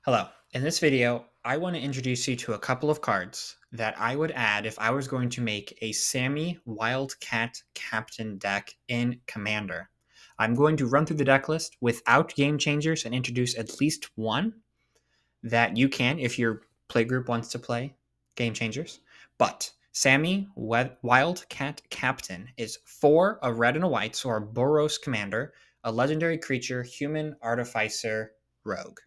Hello. In this video, I want to introduce you to a couple of cards that I would add if I was going to make a Sami Wildcat Captain deck in Commander. I'm going to run through the deck list without game changers and introduce at least one that you can if your playgroup wants to play game changers. But Sami Wildcat Captain is 4, a red and a white, so our Boros commander, a legendary creature, human artificer, rogue.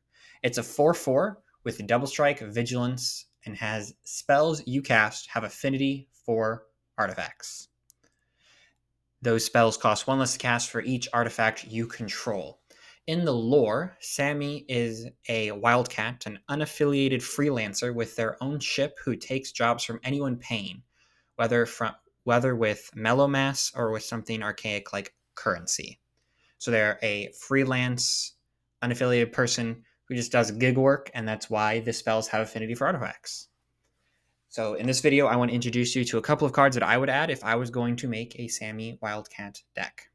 It's a 4/4 with double strike, vigilance, and has spells you cast have affinity for artifacts. Those spells cost 1 less to cast for each artifact you control. In the lore, Sami is a wildcat, an unaffiliated freelancer with their own ship who takes jobs from anyone paying, whether with mellow mass or with something archaic like currency. So they're a freelance, unaffiliated person who just does gig work, and that's why the spells have affinity for artifacts. So in this video, I want to introduce you to a couple of cards that I would add if I was going to make a Sami Wildcat deck.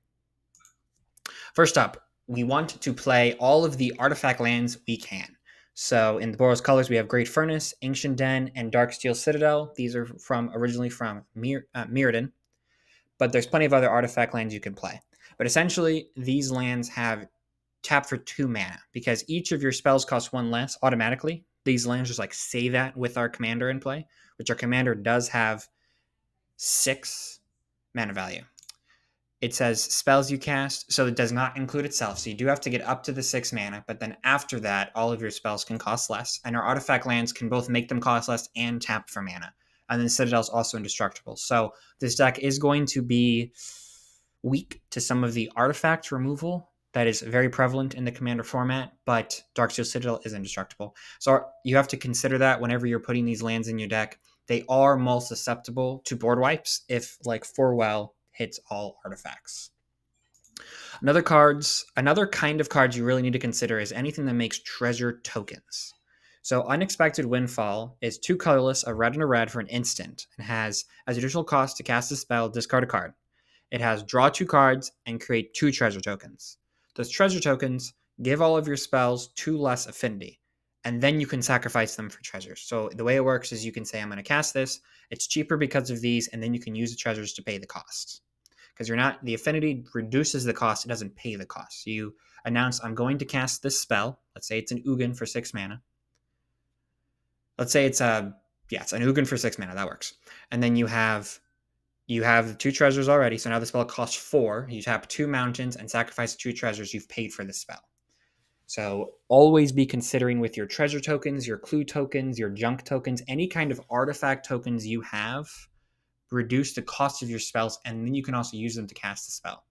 First up, we want to play all of the artifact lands we can. So in the Boros colors, we have Great Furnace, Ancient Den, and Darksteel Citadel. These are originally from Mirrodin, but there's plenty of other artifact lands you can play. But essentially, these lands have tap for 2 mana because each of your spells costs 1 less automatically. These lands just like say that with our commander in play, which our commander does have 6 mana value. It says spells you cast, so it does not include itself. So you do have to get up to the 6 mana, but then after that, all of your spells can cost less. And our artifact lands can both make them cost less and tap for mana. And then Citadel is also indestructible. So this deck is going to be weak to some of the artifact removal that is very prevalent in the commander format, but Darksteel Citadel is indestructible. So you have to consider that whenever you're putting these lands in your deck. They are more susceptible to board wipes if like Forwell hits all artifacts. Another kind of cards you really need to consider is anything that makes treasure tokens. So Unexpected Windfall is 2 colorless, a red and a red for an instant, and has as additional cost to cast a spell, discard a card. It has draw 2 cards and create 2 treasure tokens. Those treasure tokens give all of your spells 2 less affinity, and then you can sacrifice them for treasures. So the way it works is you can say, I'm going to cast this. It's cheaper because of these, and then you can use the treasures to pay the costs. Because the affinity reduces the cost, it doesn't pay the cost. So you announce, I'm going to cast this spell. Let's say it's an Ugin for 6 mana. Let's say it's an Ugin for 6 mana. That works. And then you have the 2 treasures already, so now the spell costs 4. You tap 2 mountains and sacrifice 2 treasures you've paid for the spell. So always be considering with your treasure tokens, your clue tokens, your junk tokens, any kind of artifact tokens you have, reduce the cost of your spells, and then you can also use them to cast the spell.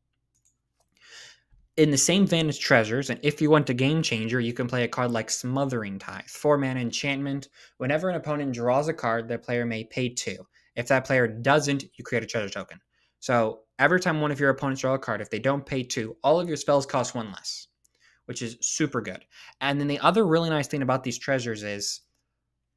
In the same vein as treasures, and if you want a game changer, you can play a card like Smothering Tithe, 4 mana enchantment. Whenever an opponent draws a card, their player may pay 2. If that player doesn't, you create a treasure token. So every time one of your opponents draw a card, if they don't pay 2, all of your spells cost 1 less, which is super good. And then the other really nice thing about these treasures is,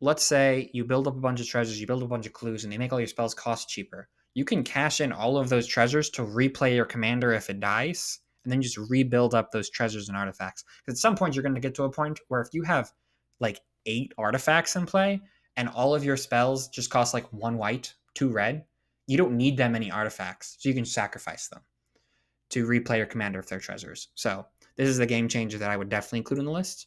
let's say you build up a bunch of treasures, you build up a bunch of clues, and they make all your spells cost cheaper. You can cash in all of those treasures to replay your commander if it dies, and then just rebuild up those treasures and artifacts. Because at some point, you're going to get to a point where if you have like 8 artifacts in play, and all of your spells just cost like 1 white, 2 red, you don't need that many artifacts, so you can sacrifice them to replay your commander if they're treasures. So this is the game changer that I would definitely include in the list.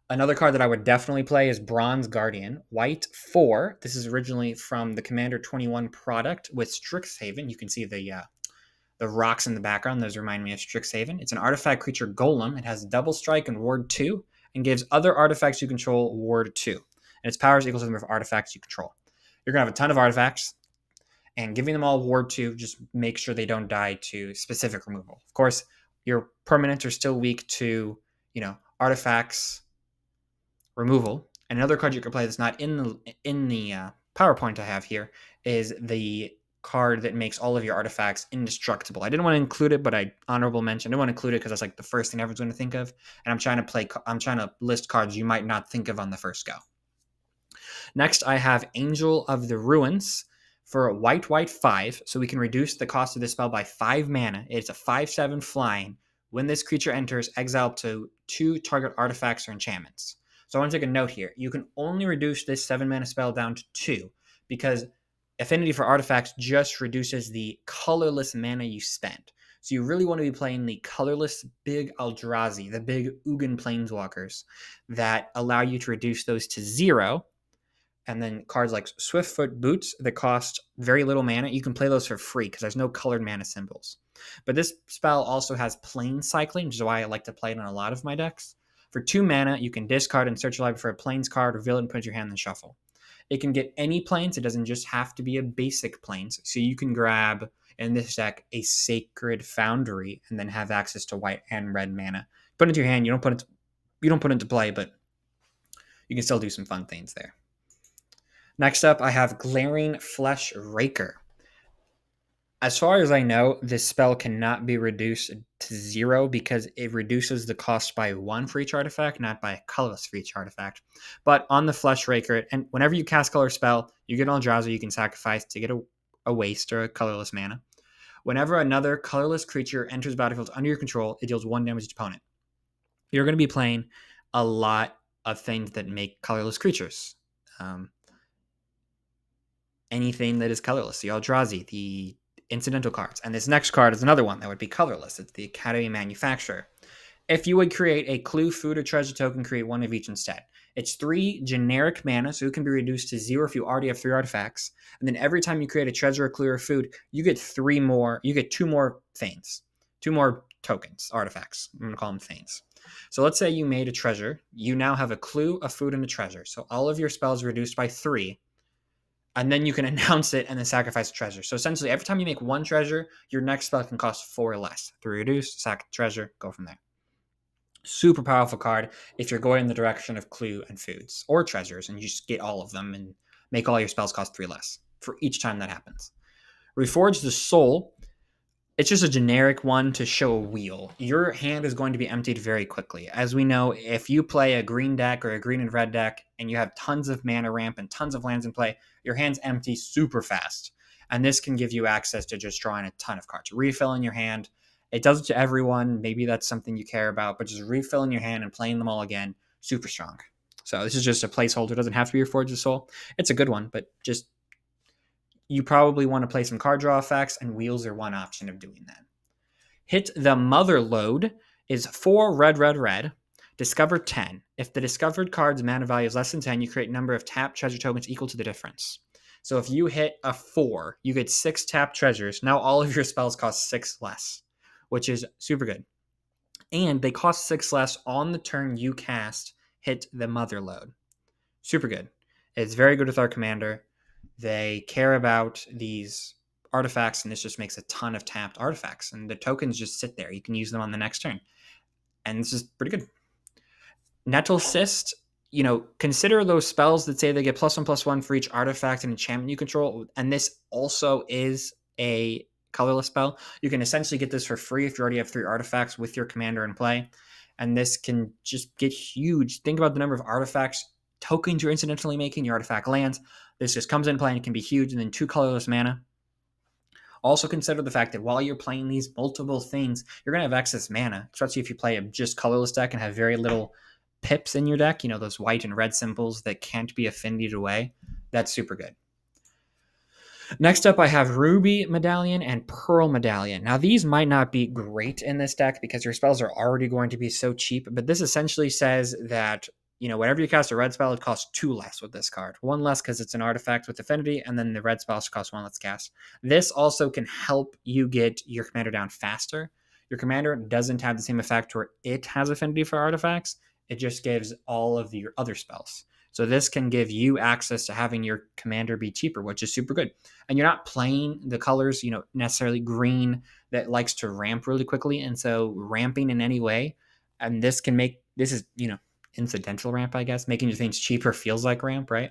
Another card that I would definitely play is Bronze Guardian. White 4. This is originally from the Commander 21 product with Strixhaven. You can see the rocks in the background. Those remind me of Strixhaven. It's an artifact creature golem. It has double strike and ward 2 and gives other artifacts you control ward 2. And its power is equal to the number of artifacts you control. You're going to have a ton of artifacts, and giving them all ward 2 just make sure they don't die to specific removal. Of course, your permanents are still weak to, artifacts removal. And another card you can play that's not in the PowerPoint I have here is the card that makes all of your artifacts indestructible. I didn't want to include it, but I honorable mention. I didn't want to include it because that's like the first thing everyone's going to think of. And I'm trying to list cards you might not think of on the first go. Next, I have Angel of the Ruins for white 5, so we can reduce the cost of this spell by 5 mana. It's a 5/7 flying When this creature enters, exile up to 2 target artifacts or enchantments. So I want to take a note here. You can only reduce this 7 mana spell down to 2 because Affinity for Artifacts just reduces the colorless mana you spend. So you really want to be playing the colorless big Eldrazi, the big Ugin Planeswalkers that allow you to reduce those to 0. And then cards like Swiftfoot Boots that cost very little mana, you can play those for free because there's no colored mana symbols. But this spell also has Plane Cycling, which is why I like to play it on a lot of my decks. For 2 mana, you can discard and search your library for a Planes card, reveal it, and put it in your hand and shuffle. It can get any planes. It doesn't just have to be a basic planes. So you can grab, in this deck, a Sacred Foundry and then have access to white and red mana. Put it into your hand. You don't put it into play, but you can still do some fun things there. Next up, I have Glaring Flesh Raker. As far as I know, this spell cannot be reduced to 0 because it reduces the cost by 1 for each artifact, not by colorless for each artifact. But on the Flesh Raker, and whenever you cast color spell, you get an Eldrazi you can sacrifice to get a waste or a colorless mana. Whenever another colorless creature enters battlefield under your control, it deals 1 damage to opponent. You're going to be playing a lot of things that make colorless creatures. Anything that is colorless, the Eldrazi, the incidental cards. And this next card is another one that would be colorless. It's the Academy Manufacturer. If you would create a clue, food, or treasure token, create one of each instead. It's 3 generic mana, so it can be reduced to 0 if you already have 3 artifacts. And then every time you create a treasure, a clue, or food, you get 2 more things. 2 more tokens, artifacts. I'm going to call them things. So let's say you made a treasure. You now have a clue, a food, and a treasure. So all of your spells are reduced by 3. And then you can announce it and then sacrifice a treasure. So essentially, every time you make 1 treasure, your next spell can cost 4 less. 3 reduce, sack treasure, go from there. Super powerful card if you're going in the direction of clue and foods or treasures, and you just get all of them and make all your spells cost 3 less for each time that happens. Reforge the Soul. It's just a generic one to show a wheel. Your hand is going to be emptied very quickly. As we know, if you play a green deck or a green and red deck and you have tons of mana ramp and tons of lands in play, your hand's empty super fast. And this can give you access to just drawing a ton of cards. Refilling your hand. It does it to everyone. Maybe that's something you care about, but just refilling your hand and playing them all again, super strong. So this is just a placeholder. It doesn't have to be Reforge the Soul. It's a good one, but just you probably want to play some card draw effects, and wheels are one option of doing that. Hit the Mother Load is 4 red, red, red. Discover 10. If the discovered card's mana value is less than 10, you create a number of tapped treasure tokens equal to the difference. So if you hit a 4, you get 6 tapped treasures. Now all of your spells cost 6 less, which is super good. And they cost 6 less on the turn you cast Hit the Mother Load. Super good. It's very good with our commander. They care about these artifacts, and this just makes a ton of tapped artifacts. And the tokens just sit there. You can use them on the next turn. And this is pretty good. Nettle Cyst, consider those spells that say they get +1/+1 for each artifact and enchantment you control. And this also is a colorless spell. You can essentially get this for free if you already have 3 artifacts with your commander in play. And this can just get huge. Think about the number of artifacts, tokens you're incidentally making, your artifact lands. This just comes in play and it can be huge. And then 2 colorless mana. Also consider the fact that while you're playing these multiple things, you're going to have excess mana, especially if you play a just colorless deck and have very little pips in your deck, those white and red symbols that can't be affinityed away. That's super good. Next up, I have Ruby Medallion and Pearl Medallion. Now, these might not be great in this deck because your spells are already going to be so cheap, but this essentially says that whenever you cast a red spell, it costs 2 less with this card. 1 less because it's an artifact with affinity, and then the red spells cost 1 less cast. This also can help you get your commander down faster. Your commander doesn't have the same effect where it has affinity for artifacts. It just gives all of your other spells. So this can give you access to having your commander be cheaper, which is super good. And you're not playing the colors, necessarily green that likes to ramp really quickly. And so ramping in any way, and this is, incidental ramp, I guess. Making your things cheaper feels like ramp, right?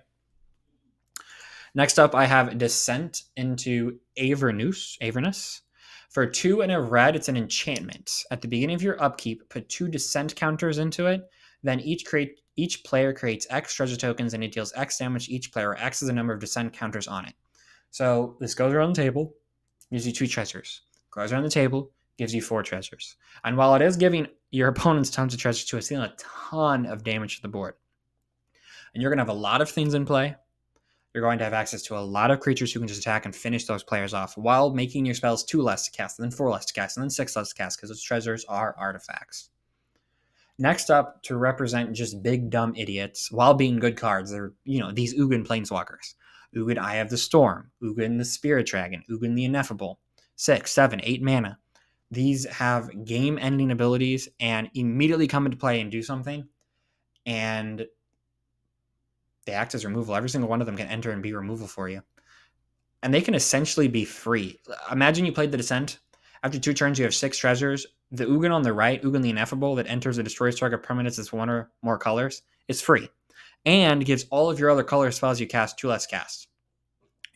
Next up, I have Descent into Avernus. For 2 and a red, it's an enchantment. At the beginning of your upkeep, put 2 Descent counters into it. Then each player creates X treasure tokens, and it deals X damage to each player, or X is the number of Descent counters on it. So this goes around the table, gives you 2 treasures. Goes around the table, gives you 4 treasures. And while it is giving your opponents tons of treasures too, it's dealing a ton of damage to the board. And you're going to have a lot of things in play. You're going to have access to a lot of creatures who can just attack and finish those players off while making your spells 2 less to cast, and then 4 less to cast, and then 6 less to cast, because those treasures are artifacts. Next up, to represent just big dumb idiots while being good cards, they're, these Ugin Planeswalkers. Ugin Eye of the Storm, Ugin the Spirit Dragon, Ugin the Ineffable. 6, 7, 8 mana. These have game-ending abilities and immediately come into play and do something. And they act as removal. Every single one of them can enter and be removal for you. And they can essentially be free. Imagine you played the Descent. After 2 turns, you have 6 treasures. The Ugin on the right, Ugin the Ineffable, that enters and destroys target permanents as 1 or more colors, is free. And gives all of your other color spells you cast 2 less cast.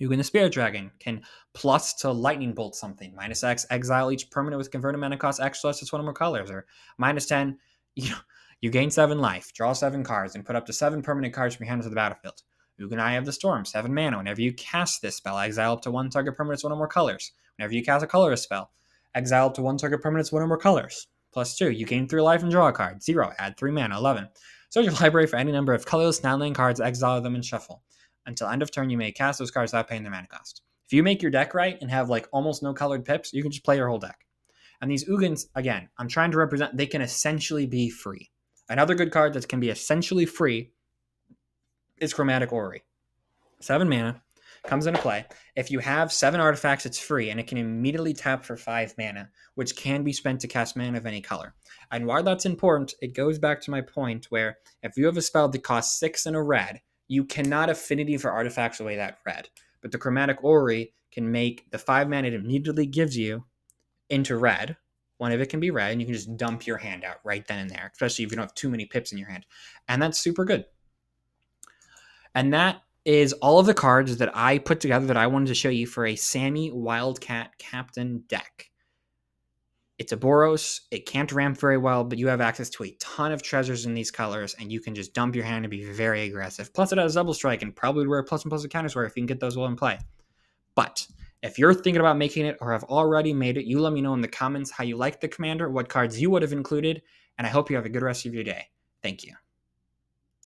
Ugin the Spirit Dragon can plus to lightning bolt something. -X, exile each permanent with converted mana cost X less as 1 or more colors. Or -10, you gain 7 life, draw 7 cards, and put up to 7 permanent cards from your hand to the battlefield. Ugin Eye of the Storm, 7 mana. Whenever you cast this spell, exile up to 1 target permanent with 1 or more colors. Whenever you cast a colorless spell, exile up to 1 target permanent with 1 or more colors. +2, you gain 3 life and draw a card. 0, add 3 mana. 11, search your library for any number of colorless non-land cards, exile them, and shuffle. Until end of turn, you may cast those cards without paying their mana cost. If you make your deck right and have almost no colored pips, you can just play your whole deck. And these Ugins, again, I'm trying to represent, they can essentially be free. Another good card that can be essentially free is Chromatic Orrery. 7 mana, comes into play. If you have 7 artifacts, it's free, and it can immediately tap for 5 mana, which can be spent to cast mana of any color. And why that's important, it goes back to my point where if you have a spell that costs 6 and a red, you cannot affinity for artifacts away that red. But the Chromatic Orrery can make the 5 mana it immediately gives you into red. One of it can be red, and you can just dump your hand out right then and there, especially if you don't have too many pips in your hand. And that's super good. And that is all of the cards that I put together that I wanted to show you for a Sami Wildcat Captain deck. It's a Boros. It can't ramp very well, but you have access to a ton of treasures in these colors, and you can just dump your hand and be very aggressive. Plus, it has double strike and probably would wear plus and plus counters where if you can get those well in play. But if you're thinking about making it or have already made it, you let me know in the comments how you like the commander, what cards you would have included, and I hope you have a good rest of your day. Thank you.